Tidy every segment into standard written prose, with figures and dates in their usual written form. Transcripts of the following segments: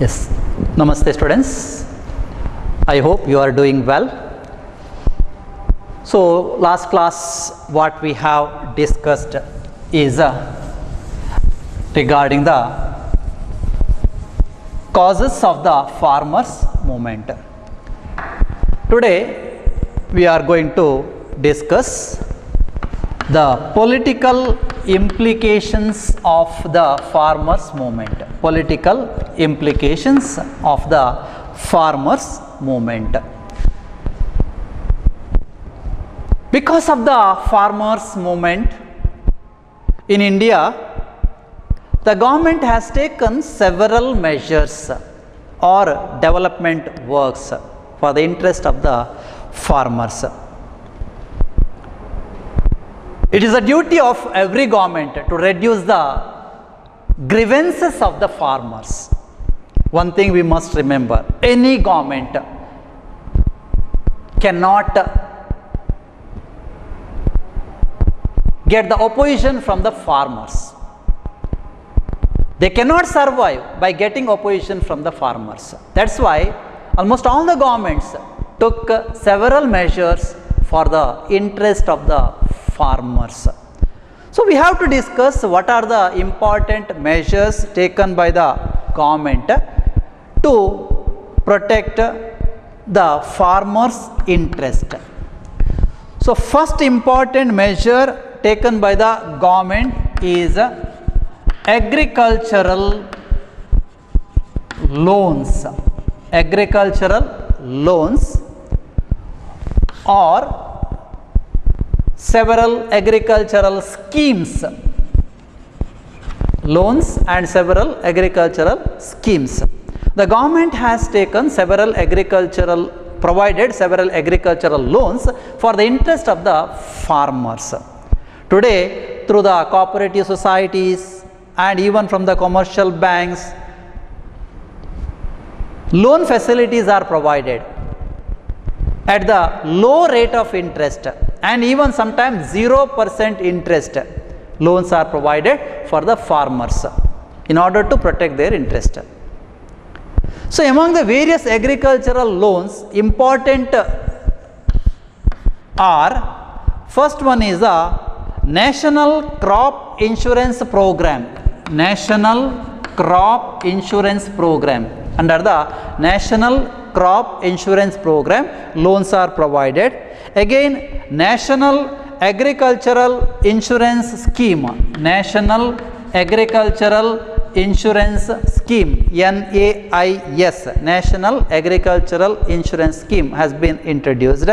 Yes, Namaste students. I hope you are doing well. So last class what we have discussed is regarding the causes of the farmers movement. Today we are going to discuss the political implications of the farmers movement. Political implications of the farmers movement. Because of the farmers movement in India, the government has taken several measures or development works for the interest of the farmers. It is a duty of every government to reduce the grievances of the farmers. One thing we must remember, any government cannot get the opposition from the farmers. They cannot survive by getting opposition from the farmers. That's why almost all the governments took several measures for the interest of the farmers. So we have to discuss what are the important measures taken by the government to protect the farmers' interest. So first important measure taken by the government is agricultural loans. Agricultural loans or several agricultural schemes, loans and several agricultural schemes. The government has taken provided several agricultural loans for the interest of the farmers. Today, through the cooperative societies and even from the commercial banks, loan facilities are provided at the low rate of interest and even sometimes 0% interest. Loans are provided for the farmers in order to protect their interest. So among the various agricultural loans, important are, first one is the National Crop Insurance Program. National Crop Insurance Program. Under the National Crop Insurance Program, loans are provided. Again, National Agricultural Insurance Scheme. National Agricultural Insurance Scheme, NAIS, National Agricultural Insurance Scheme has been introduced.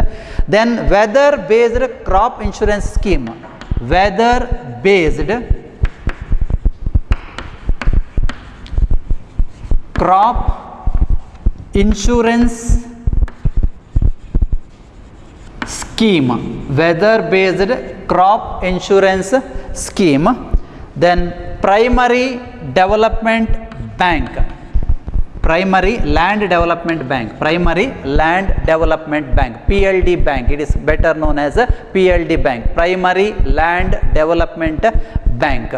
Then weather-based crop insurance scheme. Weather-based crop insurance scheme. Weather-based crop insurance scheme. Then Primary Development Bank. Primary Land Development Bank. Primary Land Development Bank. PLD Bank. It is better known as a PLD Bank. Primary Land Development Bank.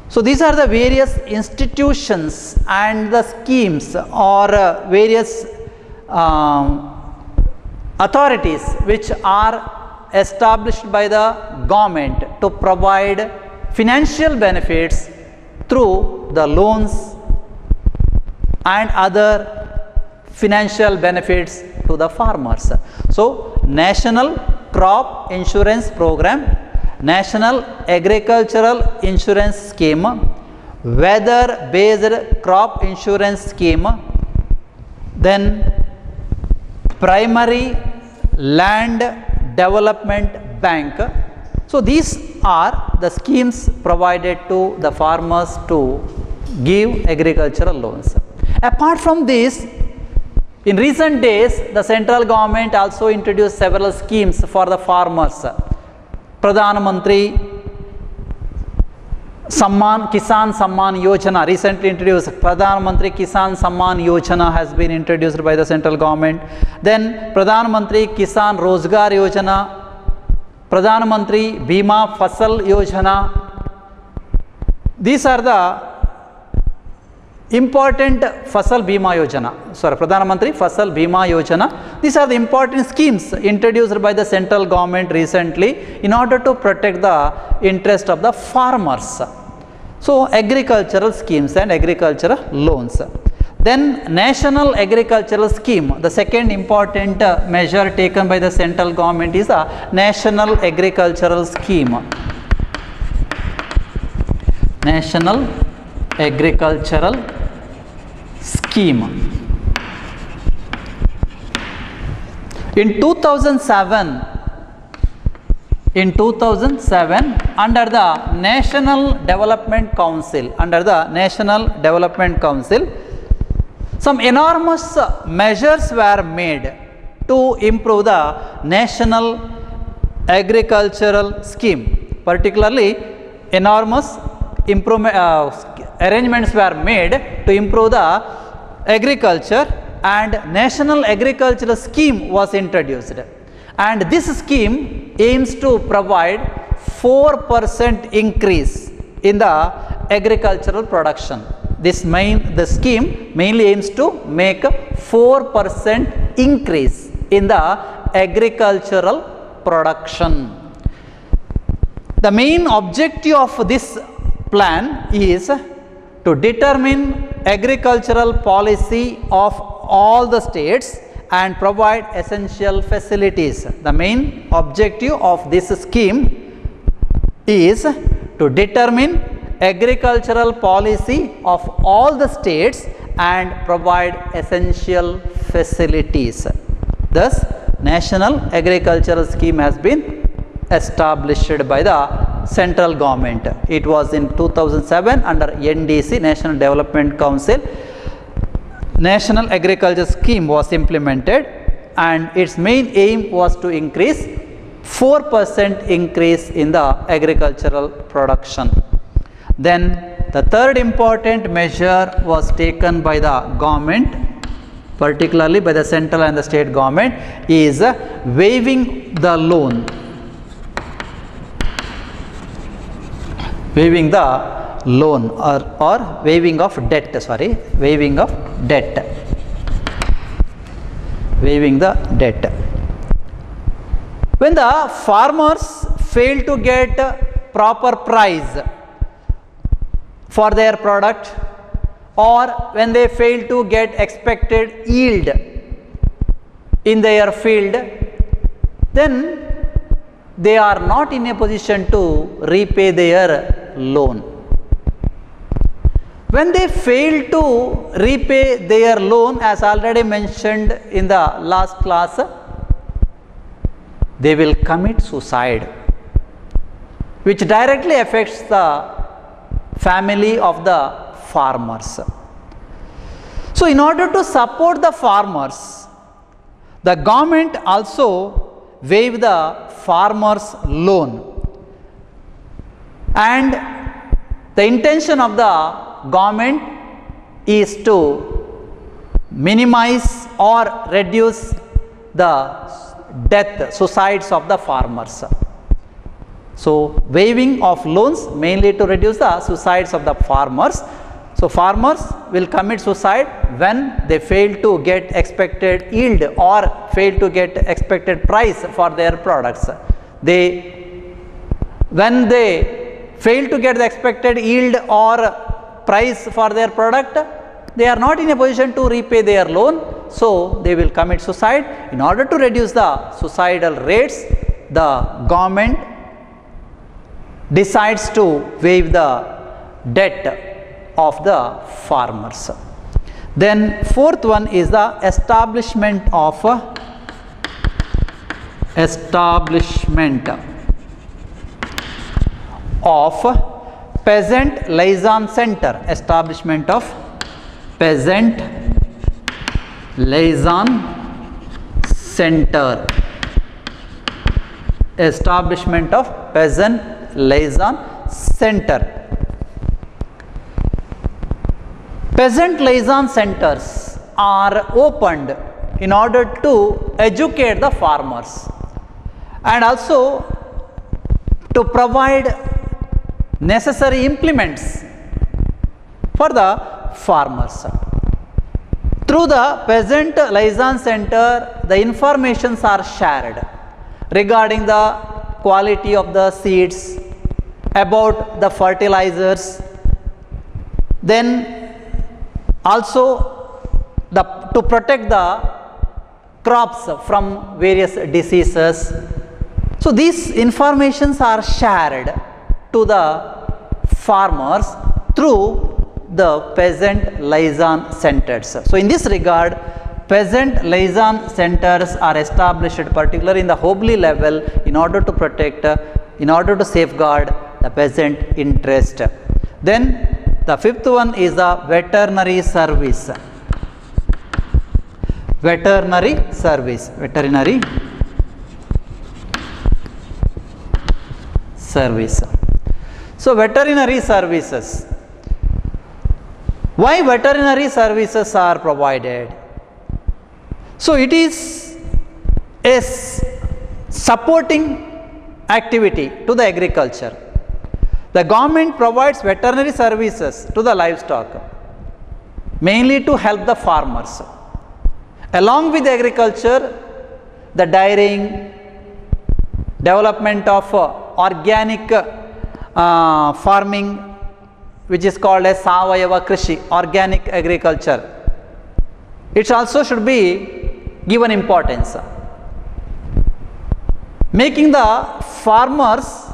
So these are the various institutions and the schemes or various authorities which are established by the government to provide financial benefits through the loans and other financial benefits to the farmers. So National Crop Insurance Program, National Agricultural Insurance Scheme, Weather-based Crop Insurance Scheme, then Primary Land Development Bank. So these are the schemes provided to the farmers to give agricultural loans. Apart from this, in recent days, the central government also introduced several schemes for the farmers. Pradhan Mantri Kisan Samman Yojana, recently introduced. Pradhan Mantri Kisan Samman Yojana has been introduced by the central government. Then Pradhan Mantri Kisan Rozgar Yojana, Pradhan Mantri Bima Fasal Yojana. These are the important Fasal Bima Yojana, sorry, Pradhan Mantri Fasal Bima Yojana. These are the important schemes introduced by the central government recently in order to protect the interest of the farmers. So, agricultural schemes and agricultural loans. Then National Agricultural Scheme, the second important measure taken by the central government is the National Agricultural Scheme. National Agricultural Scheme. In 2007, under the National Development Council, some enormous measures were made to improve the National Agricultural Scheme. Particularly, enormous arrangements were made to improve the agriculture, and National Agricultural Scheme was introduced. And this scheme aims to provide 4% increase in the agricultural production. The scheme mainly aims to make 4% increase in the agricultural production. The main objective of this plan is to determine agricultural policy of all the states and provide essential facilities. The main objective of this scheme is to determine agricultural policy of all the states and provide essential facilities. Thus, National Agricultural Scheme has been established by the central government. It was in 2007 under NDC, National Development Council. National Agriculture Scheme was implemented, and its main aim was to increase 4% increase in the agricultural production. Then the third important measure was taken by the government, particularly by the central and the state government, is waiving the loan. Waiving the loan or waiving of debt, waiving of debt. Waiving the debt. When the farmers fail to get proper price for their product, or when they fail to get expected yield in their field, then they are not in a position to repay their loan. When they fail to repay their loan, as already mentioned in the last class, they will commit suicide, which directly affects the family of the farmers. So, in order to support the farmers, the government also waive the farmers' loan, and the intention of the government is to minimize or reduce the suicides of the farmers. So, waiving of loans mainly to reduce the suicides of the farmers. So, farmers will commit suicide when they fail to get expected yield or fail to get expected price for their products. When they fail to get the expected yield or price for their product, they are not in a position to repay their loan, so they will commit suicide. In order to reduce the suicidal rates, the government decides to waive the debt of the farmers. Then fourth one is the establishment of peasant liaison center. Establishment of peasant liaison center. Establishment of peasant liaison center. Peasant liaison centers are opened in order to educate the farmers and also to provide necessary implements for the farmers. Through the peasant liaison center, the informations are shared regarding the quality of the seeds, about the fertilizers, then also to protect the crops from various diseases. So these informations are shared to the farmers through the peasant liaison centers. So in this regard, peasant liaison centers are established particularly in the Hubli level in order to protect, in order to safeguard the peasant interest. Then the fifth one is the veterinary service. Veterinary service. Veterinary service. So veterinary services. Why veterinary services are provided? So it is a supporting activity to the agriculture. The government provides veterinary services to the livestock, mainly to help the farmers. Along with agriculture, the dairying, development of organic farming, which is called as Savayava Krishi, organic agriculture, it also should be given importance. Making the farmers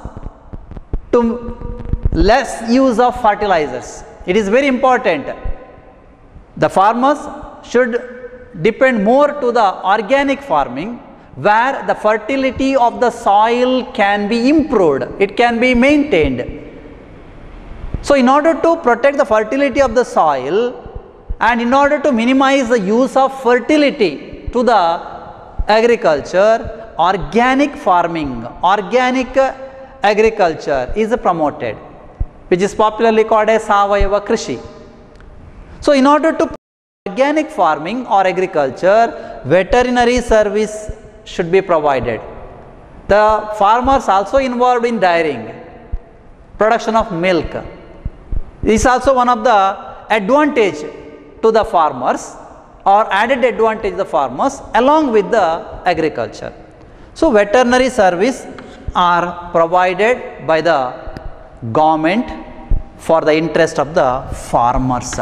to less use of fertilizers. It is very important. The farmers should depend more to the organic farming, where the fertility of the soil can be improved, it can be maintained. So in order to protect the fertility of the soil and in order to minimize the use of fertility to the agriculture, organic farming, organic agriculture is promoted, which is popularly called as Savayava Krishi. So in order to organic farming or agriculture, veterinary service should be provided. The farmers also involved in dairying, production of milk. This is also one of the advantage to the farmers or added advantage to the farmers along with the agriculture. So veterinary service are provided by the government for the interest of the farmers.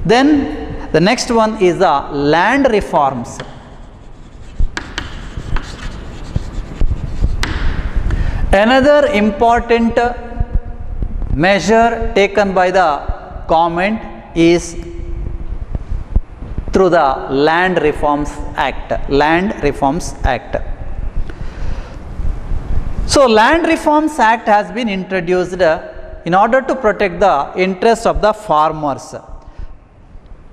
Then the next one is the land reforms. Another important measure taken by the government is through the Land Reforms Act. Land Reforms Act. So Land Reforms Act has been introduced in order to protect the interests of the farmers.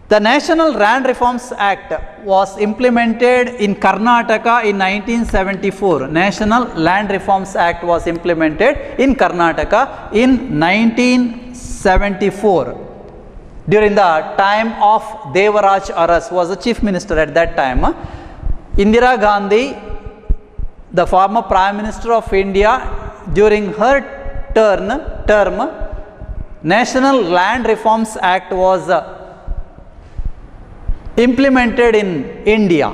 The National Land Reforms Act was implemented in Karnataka in 1974. National Land Reforms Act was implemented in Karnataka in 1974. During the time of Devaraj Aras, was the chief minister at that time. Indira Gandhi, the former Prime Minister of India, during her term, National Land Reforms Act was implemented in India.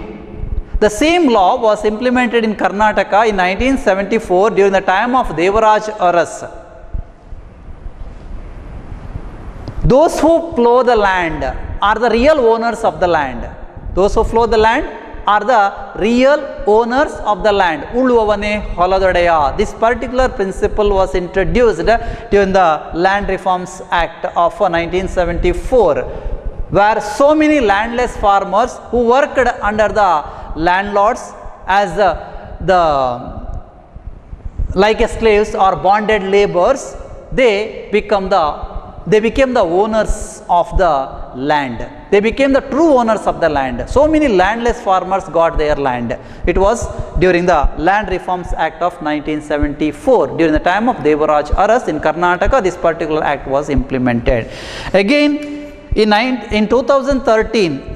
The same law was implemented in Karnataka in 1974 during the time of Devaraj Aras. Those who plough the land are the real owners of the land. Those who plough the land are the real owners of the land. Uluvavane holadodeya. This particular principle was introduced during the Land Reforms Act of 1974, where so many landless farmers who worked under the landlords as like slaves or bonded laborers, they became the owners of the land. They became the true owners of the land. So many landless farmers got their land. It was during the Land Reforms Act of 1974. During the time of Devaraj Aras in Karnataka, this particular act was implemented. Again, in 2013,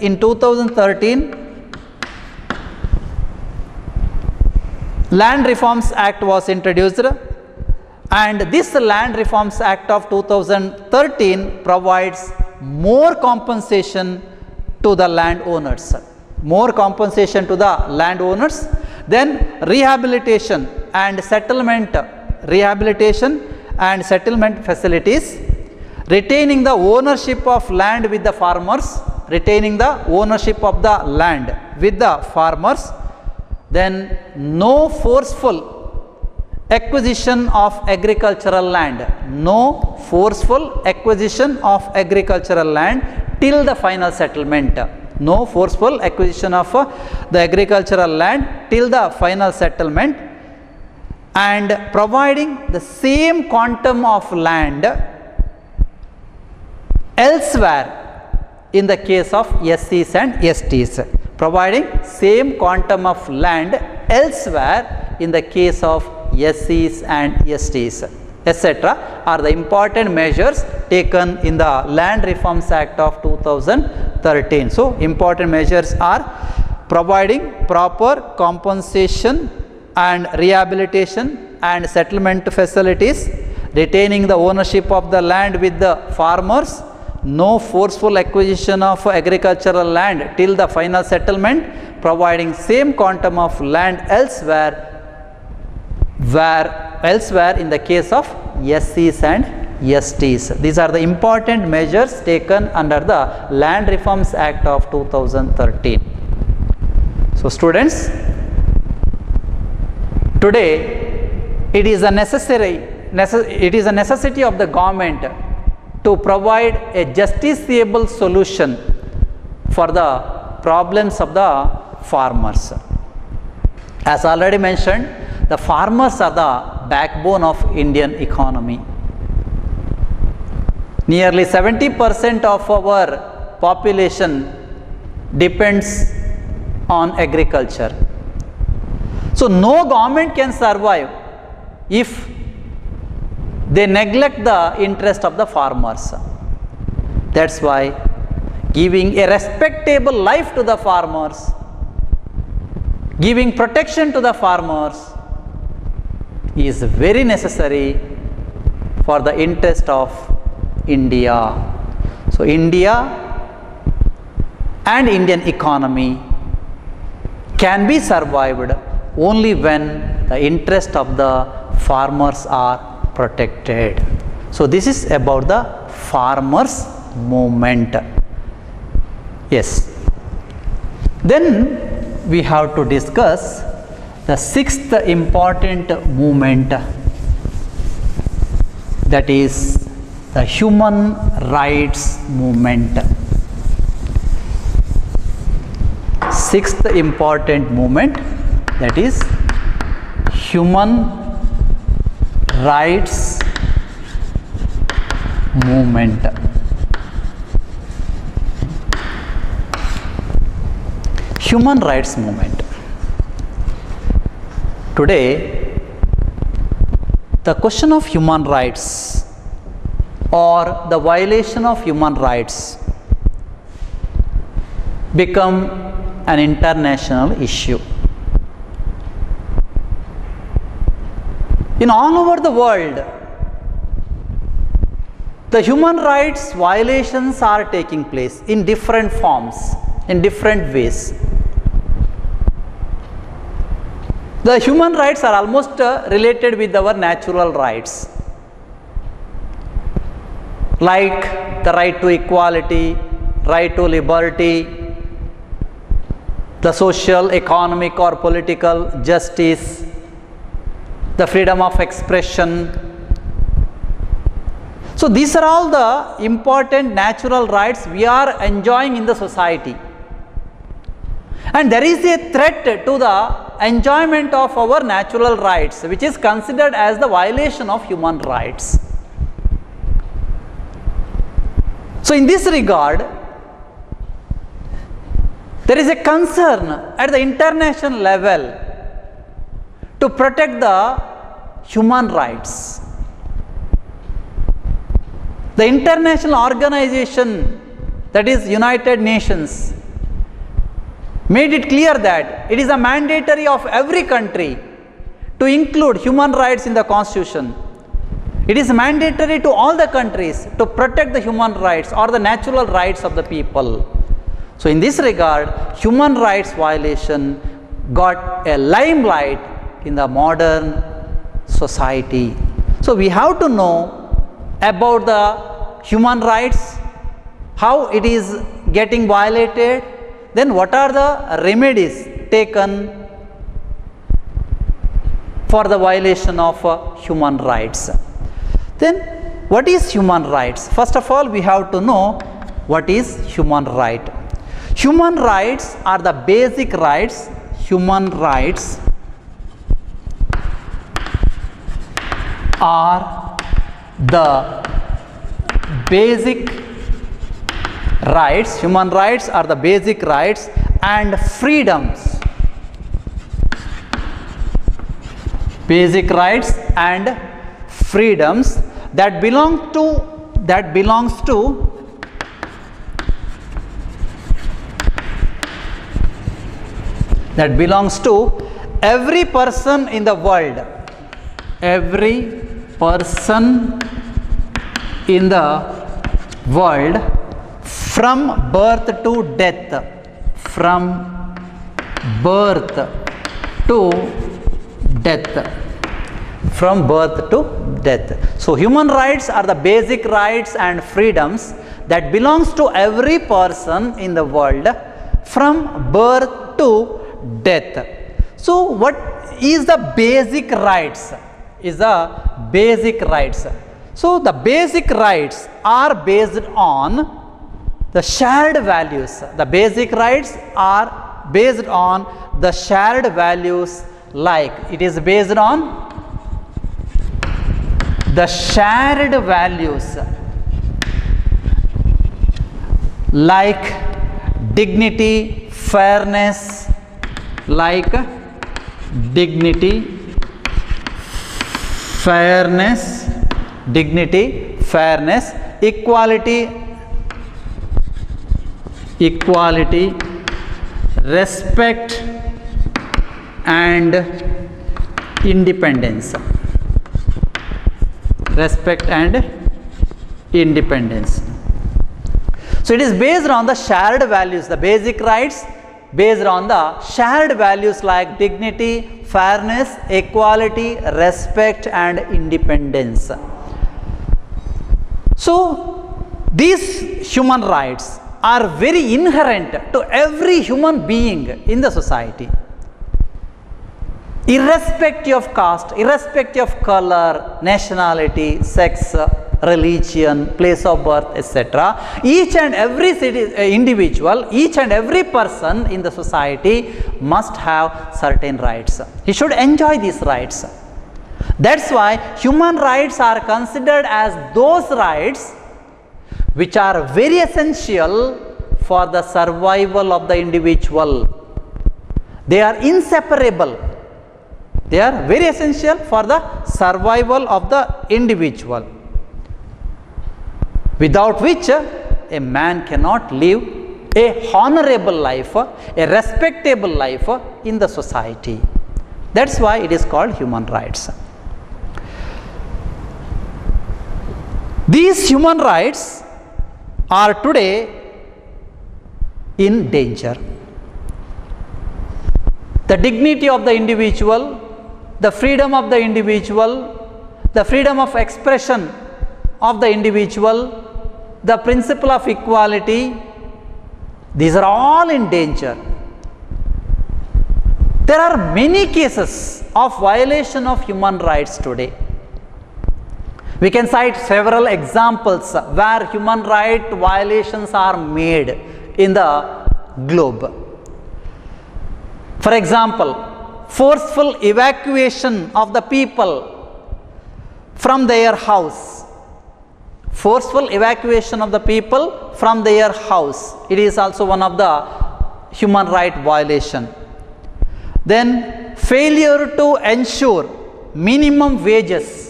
Land Reforms Act was introduced, and this Land Reforms Act of 2013 provides more compensation to the landowners. More compensation to the landowners. Then rehabilitation and settlement facilities, retaining the ownership of land with the farmers, retaining the ownership of the land with the farmers. Then no forceful acquisition of agricultural land, no forceful acquisition of agricultural land till the final settlement. No forceful acquisition of the agricultural land till the final settlement, and providing the same quantum of land elsewhere in the case of SCs and STs. Providing same quantum of land elsewhere in the case of SCs and STs, etc. are the important measures taken in the Land Reforms Act of 2013. So, important measures are providing proper compensation and rehabilitation and settlement facilities, retaining the ownership of the land with the farmers, no forceful acquisition of agricultural land till the final settlement, providing same quantum of land elsewhere in the case of SCs and STs. These are the important measures taken under the Land Reforms Act of 2013. So, students, today it is a necessity of the government to provide a justiciable solution for the problems of the farmers. As already mentioned, the farmers are the backbone of Indian economy. Nearly 70% of our population depends on agriculture. So, no government can survive if they neglect the interest of the farmers. That is why giving a respectable life to the farmers, giving protection to the farmers is very necessary for the interest of India. So, India and Indian economy can be survived only when the interest of the farmers are protected. So, this is about the farmers movement. Yes. Then we have to discuss the sixth important movement, that is the human rights movement. Sixth important movement, that is human rights movement. Human rights movement. Today, the question of human rights or the violation of human rights become an international issue. In all over the world, the human rights violations are taking place in different forms, in different ways. The human rights are almost related with our natural rights, like the right to equality, right to liberty, the social, economic or political justice, the freedom of expression. So, these are all the important natural rights we are enjoying in the society. And there is a threat to the enjoyment of our natural rights, which is considered as the violation of human rights. So, in this regard, there is a concern at the international level to protect the human rights. The international organization, that is United Nations, made it clear that it is a mandatory of every country to include human rights in the constitution. It is mandatory to all the countries to protect the human rights or the natural rights of the people. So in this regard, human rights violation got a limelight in the modern society. So we have to know about the human rights, how it is getting violated, then what are the remedies taken for the violation of human rights. Then what is human rights? First of all, we have to know what is human right. Human rights are the basic rights. Human rights are the basic rights. Human rights are the basic rights and freedoms. Basic rights and freedoms that belongs to every person in the world. Every person in the world from birth to death. From birth to death. From birth to death. So human rights are the basic rights and freedoms that belongs to every person in the world from birth to death. So what is the basic rights? Is the basic rights. So the basic rights are based on the shared values. The basic rights are based on the shared values, like it is based on the shared values like dignity, fairness, like dignity, fairness, equality, respect and independence. Respect and independence. So it is based on the shared values, the basic rights based on the shared values like dignity, fairness, equality, respect and independence. So these human rights are very inherent to every human being in the society, irrespective of caste, irrespective of color, nationality, sex, religion, place of birth, etc. Each and every individual, each and every person in the society must have certain rights. He should enjoy these rights. That's why human rights are considered as those rights which are very essential for the survival of the individual. They are inseparable. They are very essential for the survival of the individual, without which a man cannot live a honorable life, a respectable life in the society. That's why it is called human rights. These human rights are today in danger. The dignity of the individual, the freedom of the individual, the freedom of expression of the individual, the principle of equality, these are all in danger. There are many cases of violation of human rights today. We can cite several examples where human right violations are made in the globe. For example, forceful evacuation of the people from their house. Forceful evacuation of the people from their house. It is also one of the human right violation. Then failure to ensure minimum wages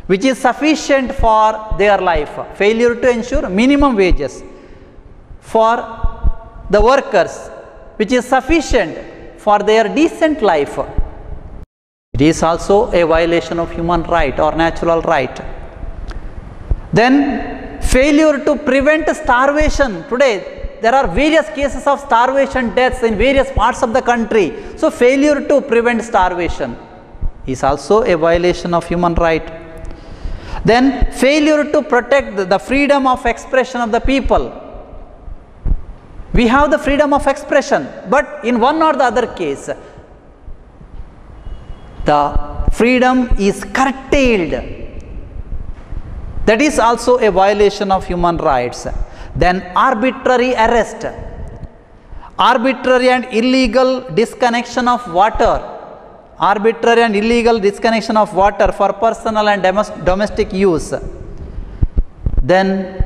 which is sufficient for their life. Failure to ensure minimum wages for the workers which is sufficient for their decent life. It It is also a violation of human right or natural right. Then failure to prevent starvation. Today there are various cases of starvation deaths in various parts of the country. So failure to prevent starvation is also a violation of human right. Then failure to protect the freedom of expression of the people. We have the freedom of expression, but in one or the other case, the freedom is curtailed. That is also a violation of human rights. Then arbitrary arrest, arbitrary and illegal disconnection of water, arbitrary and illegal disconnection of water for personal and domestic use. Then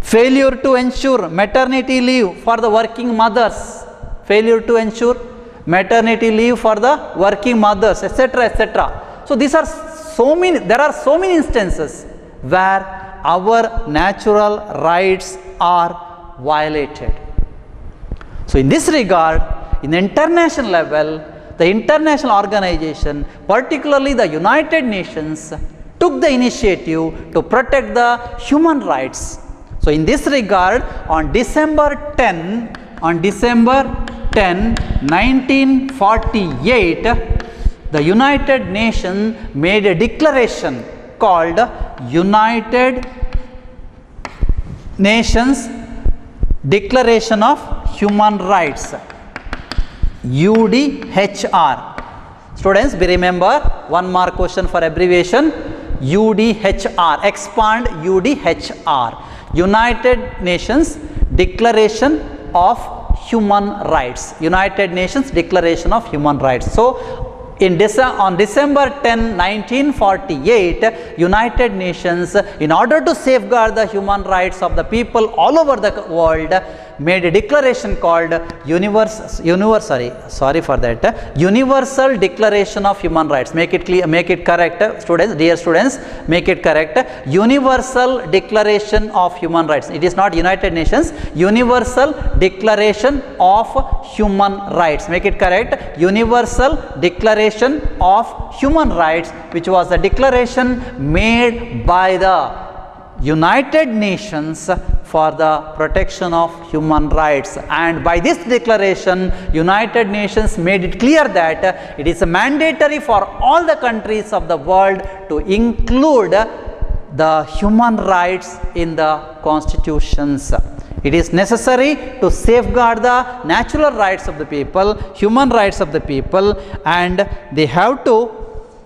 failure to ensure maternity leave for the working mothers, failure to ensure maternity leave for the working mothers, etc., etc. So these are so many, there are so many instances where our natural rights are violated. So in this regard, in the international level, the international organization, particularly the United Nations, took the initiative to protect the human rights. So in this regard, on December 10, 1948, the United Nations made a declaration called United Nations Declaration of Human Rights, UDHR. Students, we remember one more question for abbreviation, UDHR, expand UDHR, United Nations Declaration of Human Rights, United Nations Declaration of Human Rights. So on December 10, 1948, United Nations, in order to safeguard the human rights of the people all over the world, made a declaration called Universal Declaration of Human Rights. Make it clear, make it correct, students, dear students, make it correct. Universal Declaration of Human Rights. It is not United Nations, Universal Declaration of Human Rights. Make it correct. Universal Declaration of Human Rights, which was a declaration made by the United Nations for the protection of human rights. And by this declaration, United Nations made it clear that it is mandatory for all the countries of the world to include the human rights in the constitutions. It is necessary to safeguard the natural rights of the people, human rights of the people, and they have to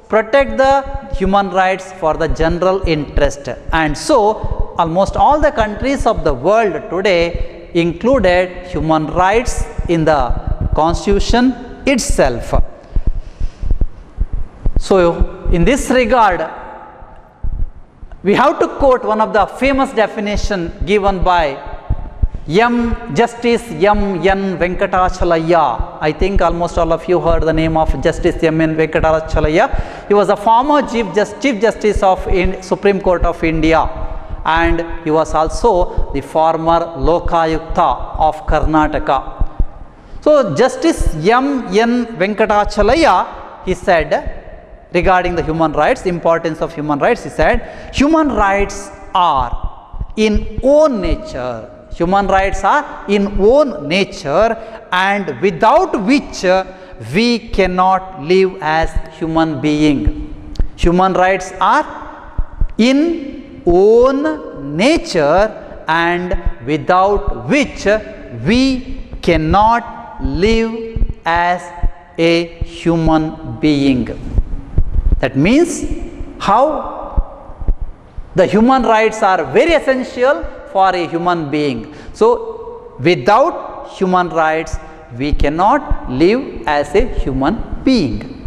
protect the human rights for the general interest. And so almost all the countries of the world today included human rights in the constitution itself. So in this regard, we have to quote one of the famous definition given by Justice M. N. Venkatachalaya. I think almost all of you heard the name of Justice M. N. Venkatachalaya. He was a former Chief Justice of Supreme Court of India, and he was also the former Lokayukta of Karnataka. So Justice M. N. Venkatachalaya, he said regarding the human rights, importance of human rights, he said, human rights are in own nature. Human rights are in own nature, and without which we cannot live as human being. Human rights are in own nature, and without which we cannot live as a human being. That means how the human rights are very essential for a human being. So without human rights we cannot live as a human being.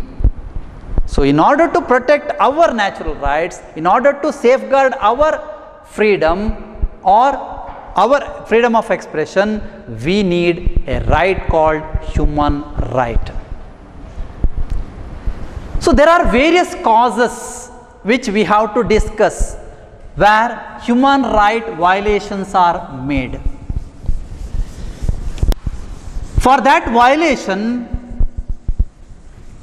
So in order to protect our natural rights, in order to safeguard our freedom or our freedom of expression, we need a right called human right. So there are various causes which we have to discuss where human right violations are made. For that violation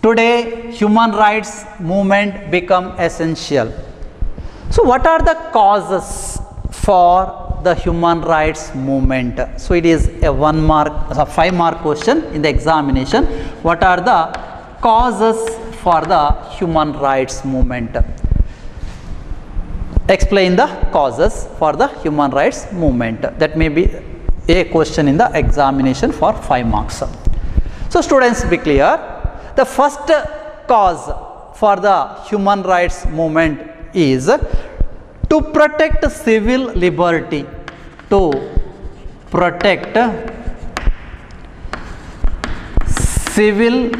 today human rights movement become essential. So what are the causes for the human rights movement? So it is a 5-mark question in the examination. What are the causes for the human rights movement? Explain the causes for the human rights movement. That may be a question in the examination for 5 marks. So students, be clear. The first cause for the human rights movement is to protect civil liberty. To protect civil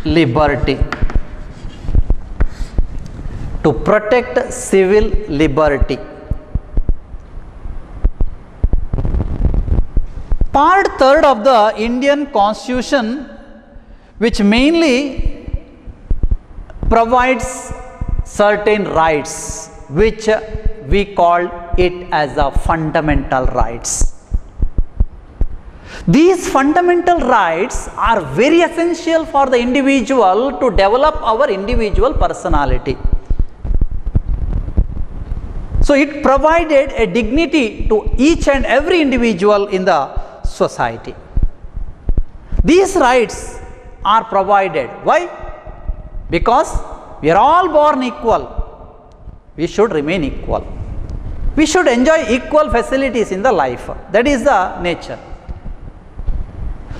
liberty. To protect civil liberty. Part 3rd of the Indian Constitution, which mainly provides certain rights, which we call it as the fundamental rights. These fundamental rights are very essential for the individual to develop our individual personality. So it provided a dignity to each and every individual in the society. These rights are provided. Why? Because we are all born equal. We should remain equal. We should enjoy equal facilities in the life. That is the nature.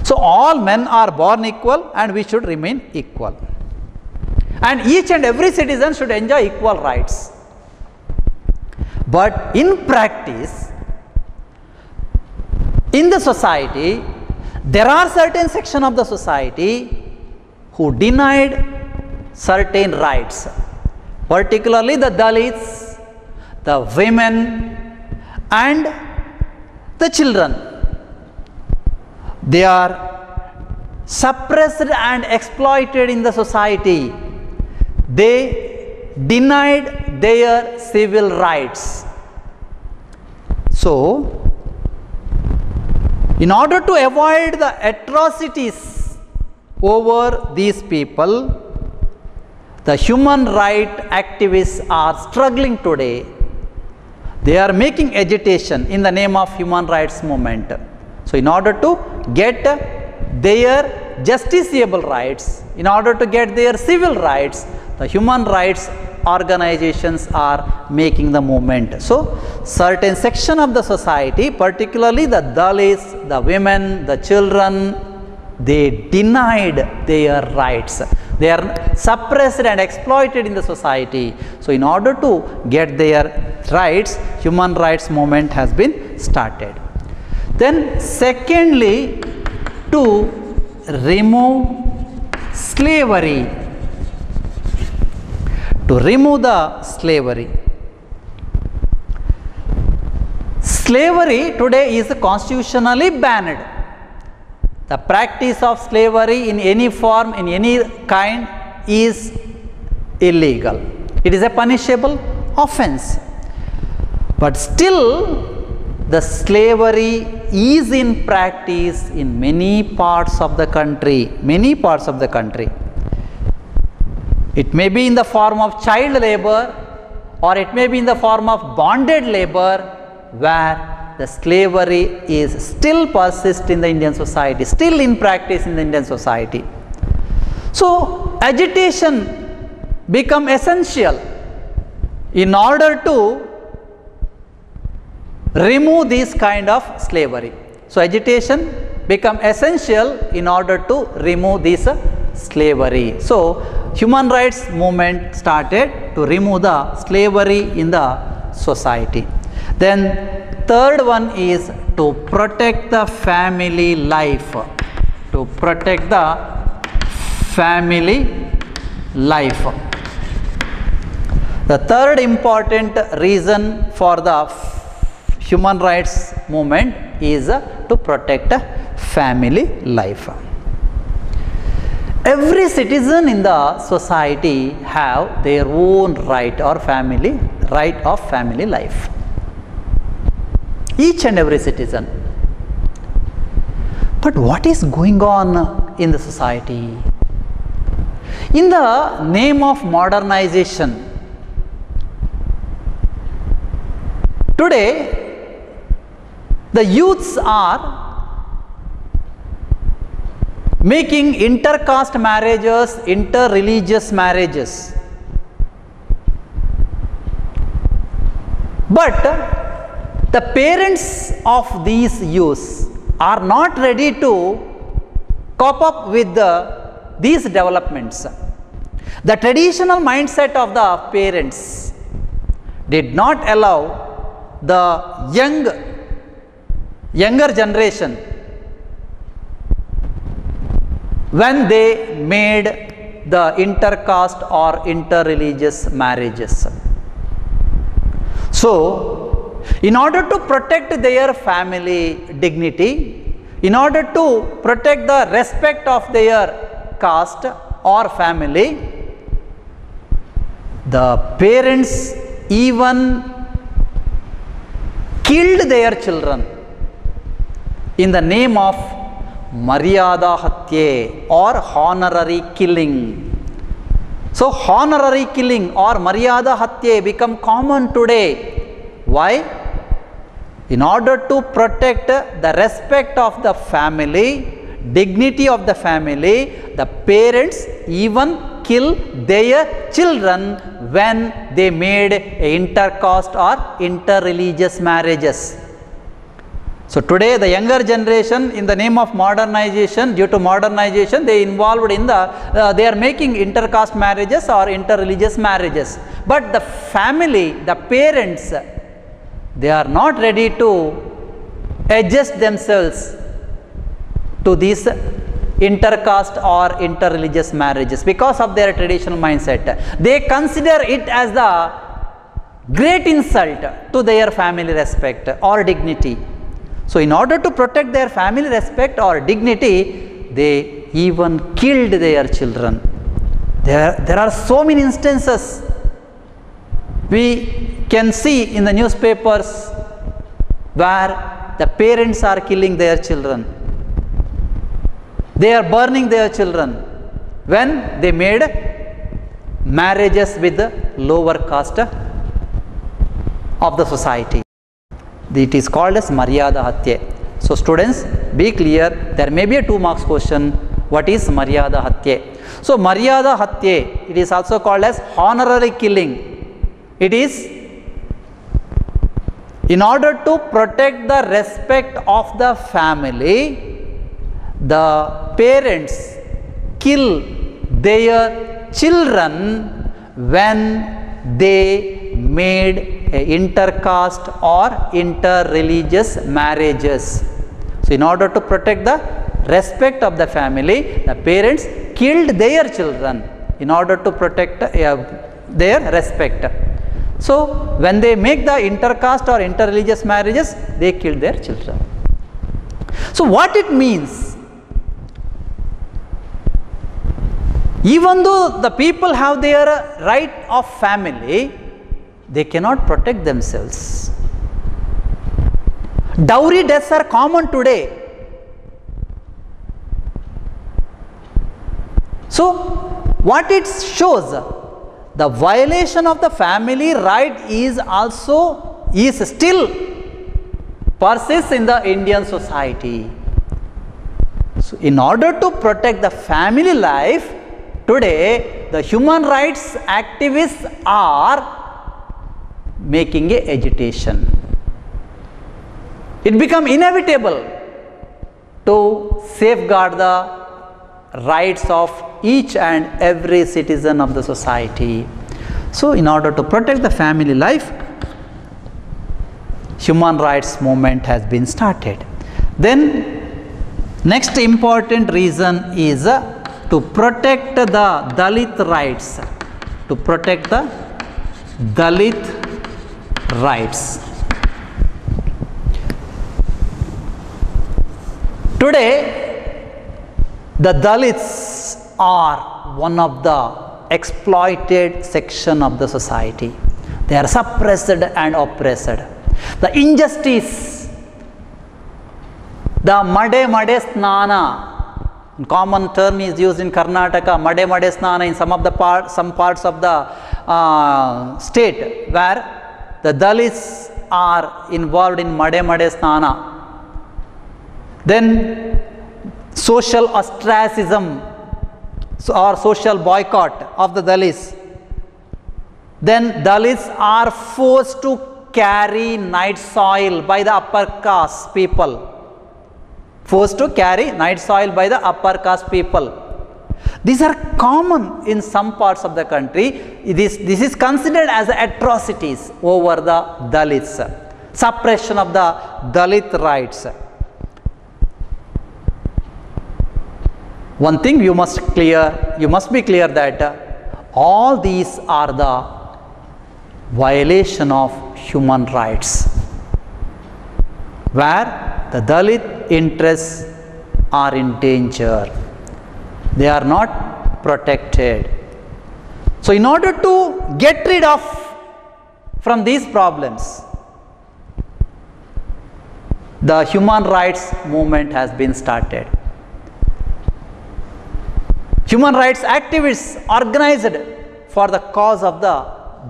So all men are born equal and we should remain equal. And each and every citizen should enjoy equal rights. But in practice, in the society, there are certain sections of the society who denied certain rights, particularly the Dalits, the women and the children. They are suppressed and exploited in the society. They denied their civil rights. So, in order to avoid the atrocities over these people, the human rights activists are struggling today. They are making agitation in the name of human rights movement. So, in order to get their justiciable rights, in order to get their civil rights, the human rights organizations are making the movement. So, certain section of the society, particularly the Dalits, the women, the children, they denied their rights. They are suppressed and exploited in the society. So, in order to get their rights, human rights movement has been started. Then secondly, to remove slavery. To remove the slavery. Slavery today is constitutionally banned. The practice of slavery in any form, in any kind is illegal. It is a punishable offense. But still, the slavery is in practice in many parts of the country. Many parts of the country. It may be in the form of child labor, or it may be in the form of bonded labor, where the slavery is still persist in the Indian society, still in practice in the Indian society. So, agitation become essential in order to remove this kind of slavery. So, agitation become essential in order to remove this slavery. So, human rights movement started to remove the slavery in the society. Then third one is to protect the family life. To protect the family life. The third important reason for the human rights movement is to protect family life. Every citizen in the society have their own right or right of family life. Each and every citizen. But what is going on in the society? In the name of modernization, today the youths are making intercaste marriages, interreligious marriages. But the parents of these youths are not ready to cope up with these developments. The traditional mindset of the parents did not allow the younger generation when they made the intercaste or interreligious marriages. So, in order to protect their family dignity, in order to protect the respect of their caste or family, the parents even killed their children in the name of Maryada Hatye or honorary killing. So, honorary killing or Maryada Hatye become common today. Why? In order to protect the respect of the family, dignity of the family, the parents even kill their children when they made intercaste or interreligious marriages. So, today the younger generation, in the name of modernization, due to modernization, they involved in they are making intercaste marriages or interreligious marriages. But the family, the parents, they are not ready to adjust themselves to these intercaste or interreligious marriages because of their traditional mindset. They consider it as the great insult to their family respect or dignity. So, in order to protect their family respect or dignity, they even killed their children. There are so many instances we can see in the newspapers where the parents are killing their children. They are burning their children when they made marriages with the lower caste of the society. It is called as Maryada Hatye. So, students, be clear, there may be a 2 marks question. What is Maryada Hatye? So, Maryada Hatye, it is also called as honorary killing. It is in order to protect the respect of the family, the parents kill their children when they made intercaste or interreligious marriages. So, in order to protect the respect of the family, the parents killed their children in order to protect their respect. So, when they make the intercaste or interreligious marriages, they kill their children. So, what it means? Even though the people have their right of family, they cannot protect themselves. Dowry deaths are common today. So, what it shows, the violation of the family right is still persists in the Indian society. So, in order to protect the family life, today the human rights activists are making a agitation. It become inevitable to safeguard the rights of each and every citizen of the society. So, in order to protect the family life, human rights movement has been started. Then next important reason is to protect the Dalit rights, to protect the Dalit rights. Today, the Dalits are one of the exploited section of the society. They are suppressed and oppressed. The injustice, the made snana, Common term is used in Karnataka, Made Made Snana, in some parts of the state where the Dalits are involved in Made Made Snana. Then social ostracism or social boycott of the Dalits. Then Dalits are forced to carry night soil by the upper caste people. Forced to carry night soil by the upper caste people. These are common in some parts of the country. This is considered as atrocities over the Dalits. Suppression of the Dalit rights. One thing you must be clear that all these are the violation of human rights, where the Dalit interests are in danger. They are not protected. So in order to get rid of from these problems, the human rights movement has been started. Human rights activists organized for the cause of the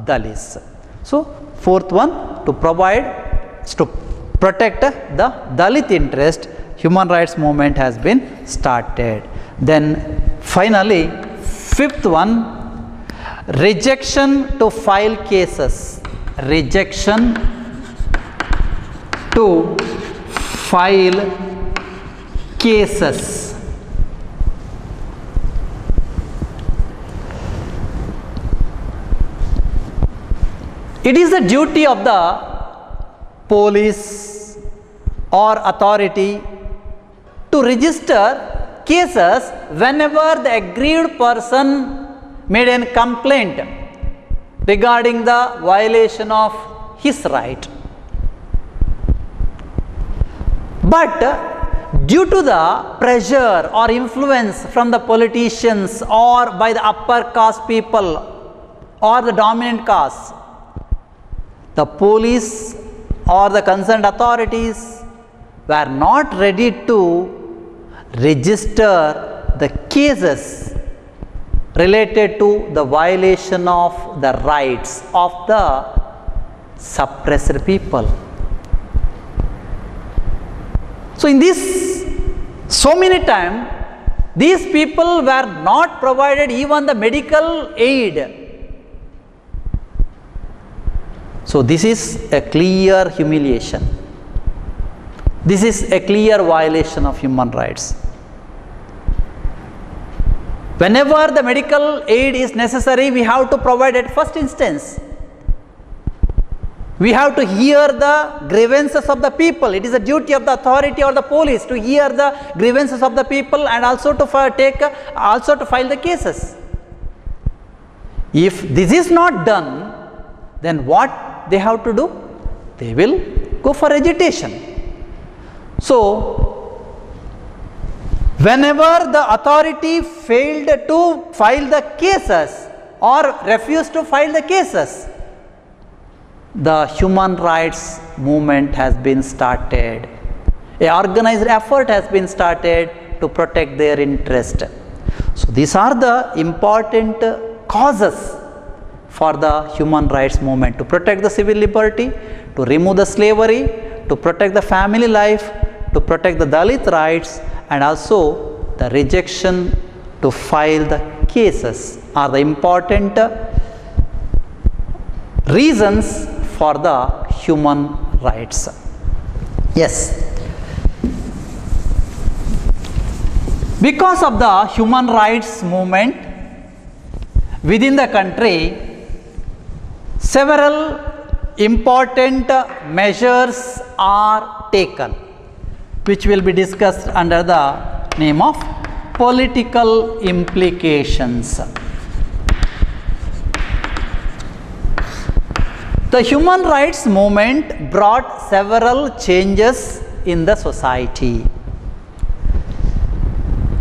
Dalits. So fourth one, to protect the Dalit interest, human rights movement has been started. Then finally, fifth one, rejection to file cases. Rejection to file cases. It is the duty of the police or authority to register cases whenever the aggrieved person made a complaint regarding the violation of his right. But due to the pressure or influence from the politicians or by the upper caste people or the dominant caste, the police or the concerned authorities were not ready to register the cases related to the violation of the rights of the suppressed people. So in this, so many times, these people were not provided even the medical aid. So this is a clear humiliation. This is a clear violation of human rights. Whenever the medical aid is necessary, we have to provide at first instance. We have to hear the grievances of the people. It is a duty of the authority or the police to hear the grievances of the people and also to file the cases. If this is not done, then what they have to do? They will go for agitation. So whenever the authority failed to file the cases or refused to file the cases, the human rights movement has been started. An organized effort has been started to protect their interest. So these are the important causes for the human rights movement: to protect the civil liberty, to remove the slavery, to protect the family life, to protect the Dalit rights, and also the rejection to file the cases are the important reasons for the human rights. Yes. Because of the human rights movement within the country, several important measures are taken, which will be discussed under the name of political implications. The human rights movement brought several changes in the society.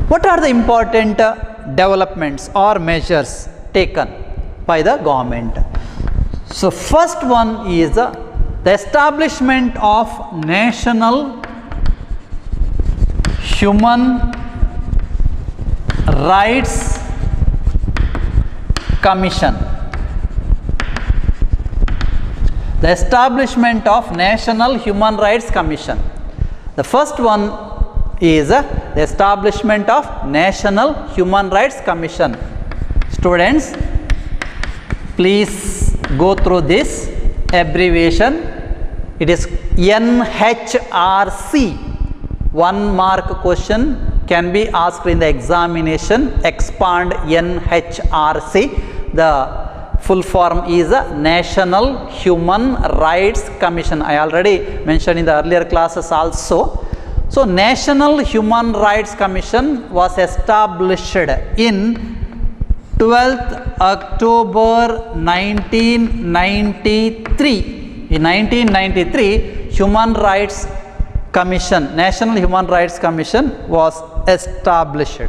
What are the important developments or measures taken by the government? So first one is the establishment of National Human Rights Commission. The establishment of National Human Rights Commission. The first one is the establishment of National Human Rights Commission. Students, please go through this abbreviation. It is NHRC. 1 mark question can be asked in the examination. Expand NHRC. The full form is the National Human Rights Commission. I already mentioned in the earlier classes also. So, National Human Rights Commission was established in 12th October 1993. In 1993, Human Rights Commission, National Human Rights Commission was established.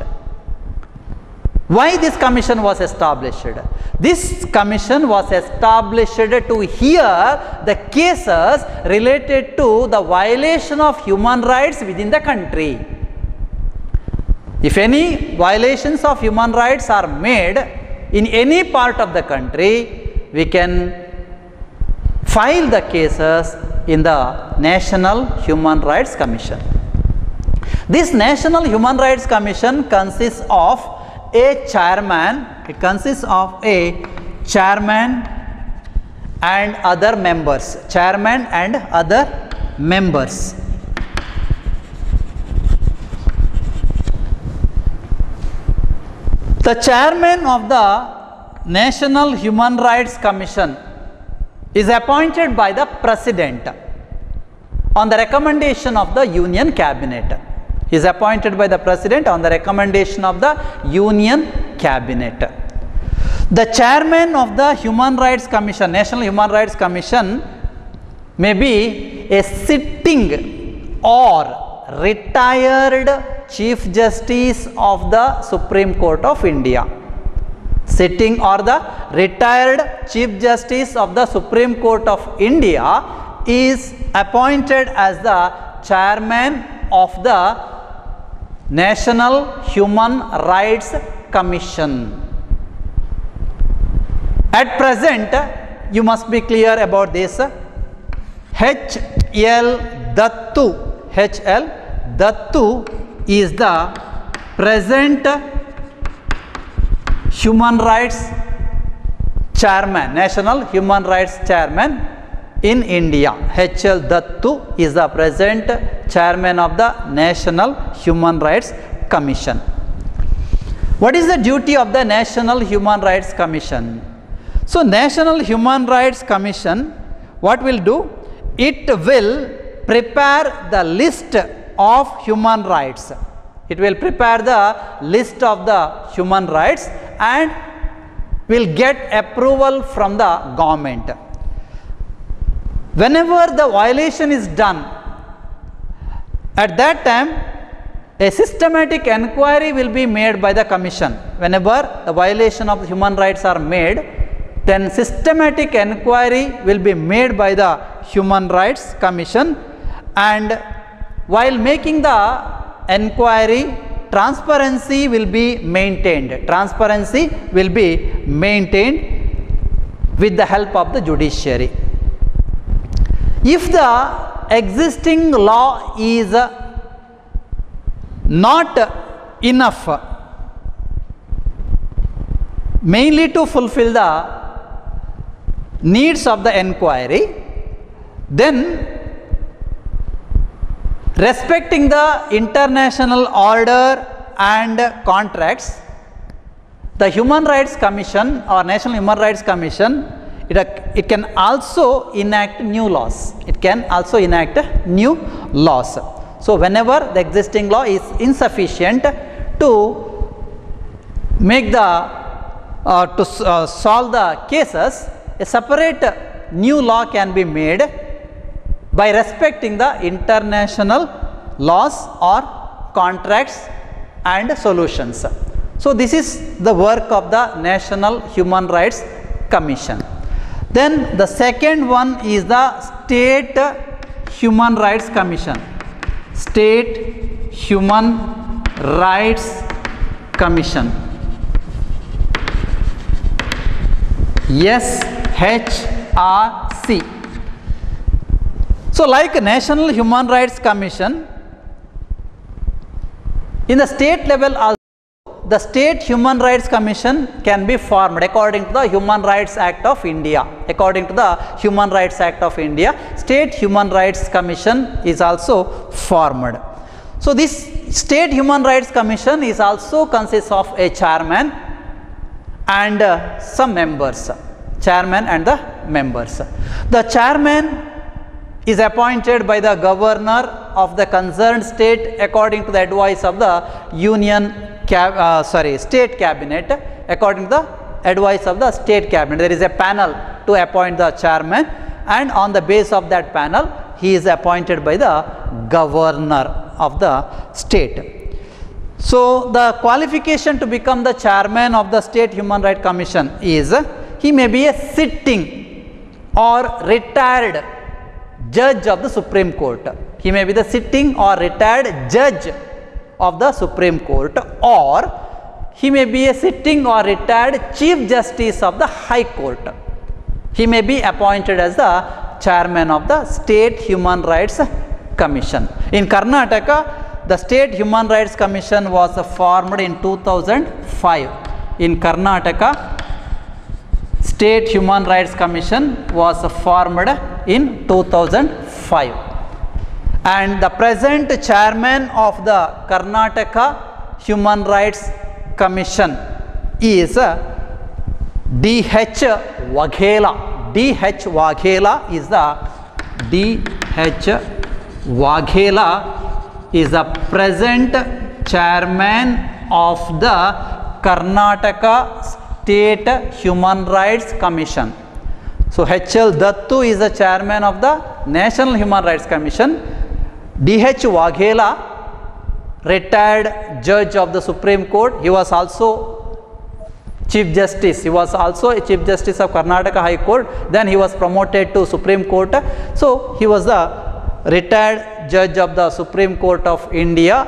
Why this commission was established? This commission was established to hear the cases related to the violation of human rights within the country. If any violations of human rights are made in any part of the country, we can file the cases in the National Human Rights Commission. This National Human Rights Commission consists of a chairman. It consists of a chairman and other members. Chairman and other members. The chairman of the National Human Rights Commission is appointed by the President on the recommendation of the Union Cabinet. He is appointed by the President on the recommendation of the Union Cabinet. The chairman of the Human Rights Commission, National Human Rights Commission, may be a sitting or retired Chief Justice of the Supreme Court of India. Sitting or the retired Chief Justice of the Supreme Court of India is appointed as the chairman of the National Human Rights Commission. At present, you must be clear about this. H.L. Dattu is the present Human Rights Chairman, National Human Rights Chairman in India. H.L. Dattu is the present Chairman of the National Human Rights Commission. What is the duty of the National Human Rights Commission? So, National Human Rights Commission, what will do? It will prepare the list of human rights. It will prepare the list of the human rights and will get approval from the government. Whenever the violation is done, at that time a systematic inquiry will be made by the commission. Whenever the violation of the human rights are made, then systematic inquiry will be made by the Human Rights Commission, and while making the inquiry, transparency will be maintained. Transparency will be maintained with the help of the judiciary. If the existing law is not enough mainly to fulfill the needs of the inquiry, then respecting the international order and contracts, the Human Rights Commission or National Human Rights Commission, it can also enact new laws. It can also enact new laws. So, whenever the existing law is insufficient to make the solve the cases, a separate new law can be made by respecting the international laws or contracts and solutions. So, this is the work of the National Human Rights Commission. Then the second one is the State Human Rights Commission. State Human Rights Commission. SHRC. So like National Human Rights Commission, in the state level also, the State Human Rights Commission can be formed according to the Human Rights Act of India. According to the Human Rights Act of India, State Human Rights Commission is also formed. So this State Human Rights Commission is also consists of a chairman and some members. Chairman and the members. The chairman is appointed by the governor of the concerned state according to the advice of the state cabinet. According to the advice of the state cabinet, there is a panel to appoint the chairman, and on the base of that panel, he is appointed by the governor of the state. So the qualification to become the chairman of the State Human Rights Commission is he may be a sitting or retired judge of the Supreme Court. He may be the sitting or retired judge of the Supreme Court, or he may be a sitting or retired Chief Justice of the High Court. He may be appointed as the chairman of the State Human Rights Commission. In Karnataka, the State Human Rights Commission was formed in 2005. In Karnataka, State Human Rights Commission was formed in 2005. And the present chairman of the Karnataka Human Rights Commission is D.H. Waghela. D.H. Waghela is the present chairman of the Karnataka State Human Rights Commission. So H.L. Dattu is the chairman of the National Human Rights Commission. D.H. Waghela, retired judge of the Supreme Court. He was also Chief Justice. He was also a Chief Justice of Karnataka High Court. Then he was promoted to Supreme Court. So he was the retired judge of the Supreme Court of India,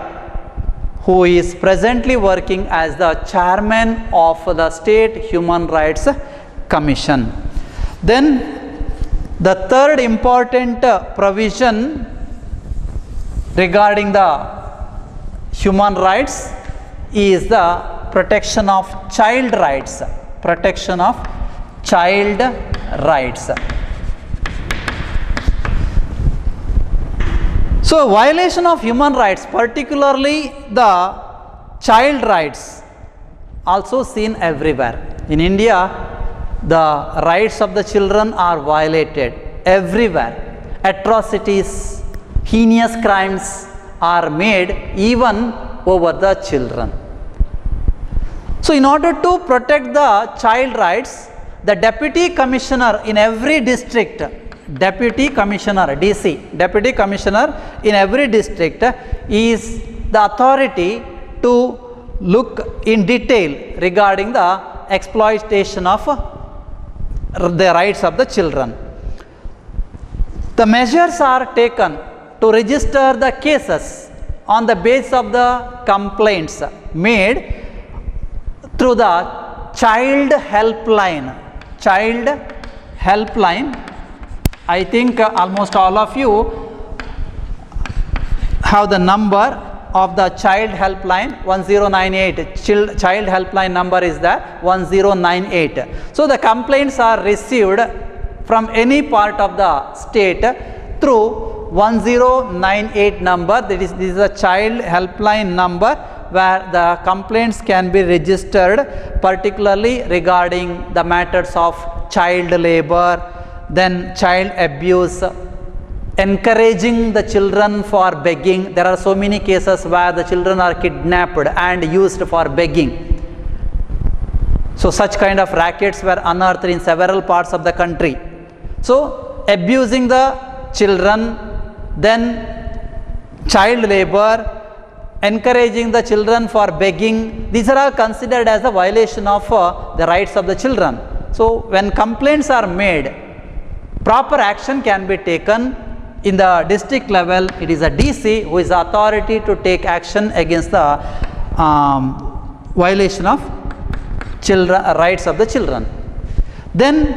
who is presently working as the chairman of the State Human Rights Commission. Then the third important provision regarding the human rights is the protection of child rights. Protection of child rights. So violation of human rights, particularly the child rights, also seen everywhere. In India, the rights of the children are violated everywhere. Atrocities, heinous crimes are made even over the children. So in order to protect the child rights, the Deputy Commissioner in every district, Deputy Commissioner, DC, Deputy Commissioner in every district is the authority to look in detail regarding the exploitation of the rights of the children. The measures are taken to register the cases on the basis of the complaints made through the child helpline. Child helpline. I think almost all of you have the number of the child helpline 1098. Child helpline number is that 1098. So the complaints are received from any part of the state through 1098 number. This is a child helpline number where the complaints can be registered, particularly regarding the matters of child labor, then child abuse, encouraging the children for begging. There are so many cases where the children are kidnapped and used for begging. So such kind of rackets were unearthed in several parts of the country. So abusing the children, then child labor, encouraging the children for begging, these are all considered as a violation of the rights of the children. So when complaints are made, proper action can be taken. In the district level, it is a DC who is the authority to take action against the violation of children, rights of the children. Then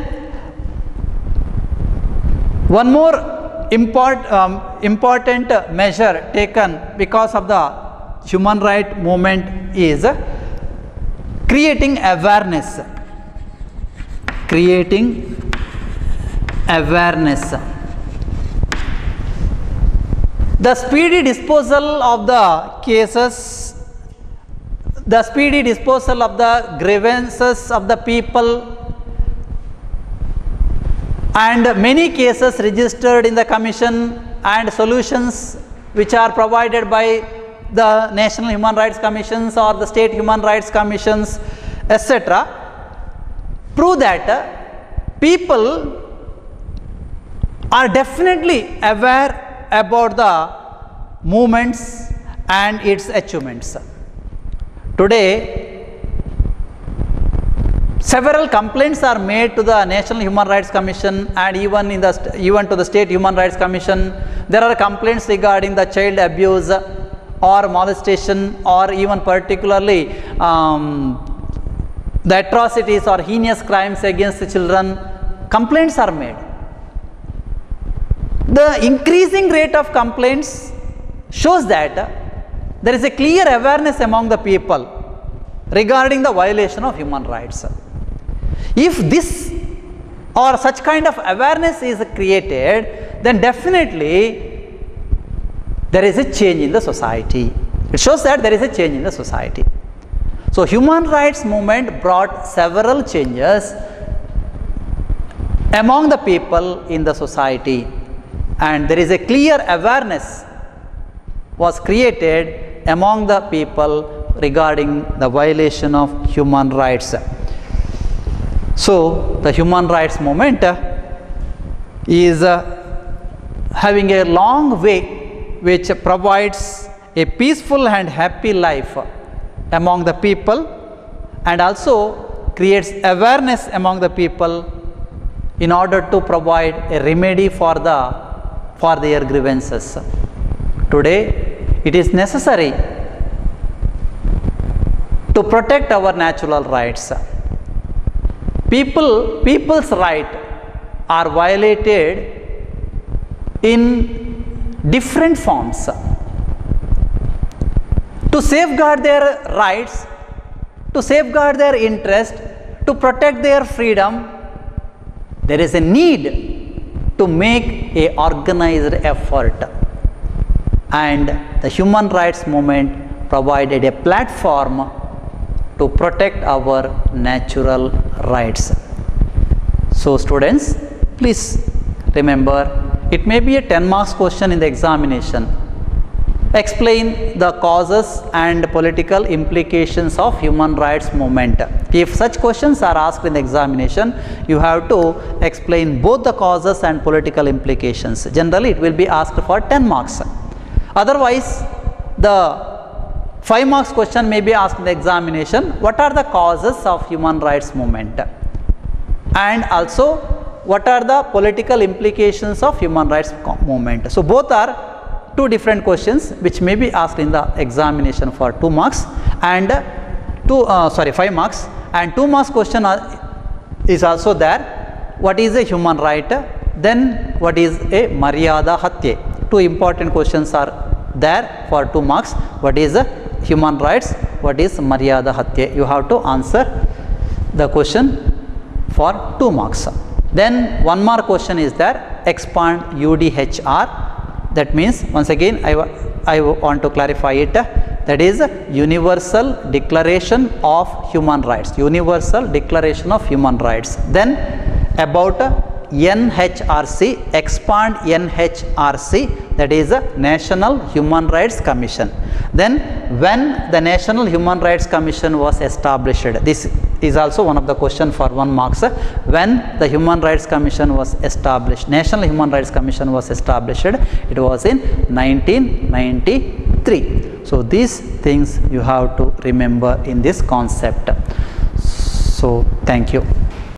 one more important measure taken because of the human right movement is creating awareness. Creating awareness. The speedy disposal of the cases, the speedy disposal of the grievances of the people, and many cases registered in the commission and solutions which are provided by the National Human Rights Commissions or the State Human Rights Commissions, etc., prove that people are definitely aware about the movements and its achievements. Today, several complaints are made to the National Human Rights Commission and even to the State Human Rights Commission. There are complaints regarding the child abuse or molestation, or even particularly the atrocities or heinous crimes against the children. Complaints are made. The increasing rate of complaints shows that there is a clear awareness among the people regarding the violation of human rights. If this or such kind of awareness is created, then definitely there is a change in the society. It shows that there is a change in the society. So, human rights movement brought several changes among the people in the society, and there is a clear awareness was created among the people regarding the violation of human rights. So, the human rights movement is having a long way which provides a peaceful and happy life among the people, and also creates awareness among the people in order to provide a remedy for their grievances. Today, it is necessary to protect our natural rights. People's rights are violated in different forms. To safeguard their rights, to safeguard their interest, to protect their freedom, there is a need to make a organized effort, and the human rights movement provided a platform to protect our natural rights. So students, please remember, it may be a 10 marks question in the examination. Explain the causes and political implications of human rights movement. If such questions are asked in the examination, you have to explain both the causes and political implications. Generally, it will be asked for 10 marks. Otherwise, the 5 marks question may be asked in the examination. What are the causes of human rights movement? And also, what are the political implications of human rights movement? So, both are two different questions which may be asked in the examination for 2 marks and 5 marks, and 2 marks question is also there. What is a human right? Then what is a Maryada Hatya? 2 important questions are there for 2 marks. What is a human rights? What is Maryada Hatya? You have to answer the question for 2 marks. Then 1 mark question is there, expand UDHR. That means, once again I want to clarify it, that is Universal Declaration of Human Rights, Universal Declaration of Human Rights. Then about NHRC, expand NHRC, that is a National Human Rights Commission. Then when the National Human Rights Commission was established, this is also one of the question for 1 marks. When the Human Rights Commission was established, National Human Rights Commission was established, it was in 1993. So these things you have to remember in this concept. So thank you.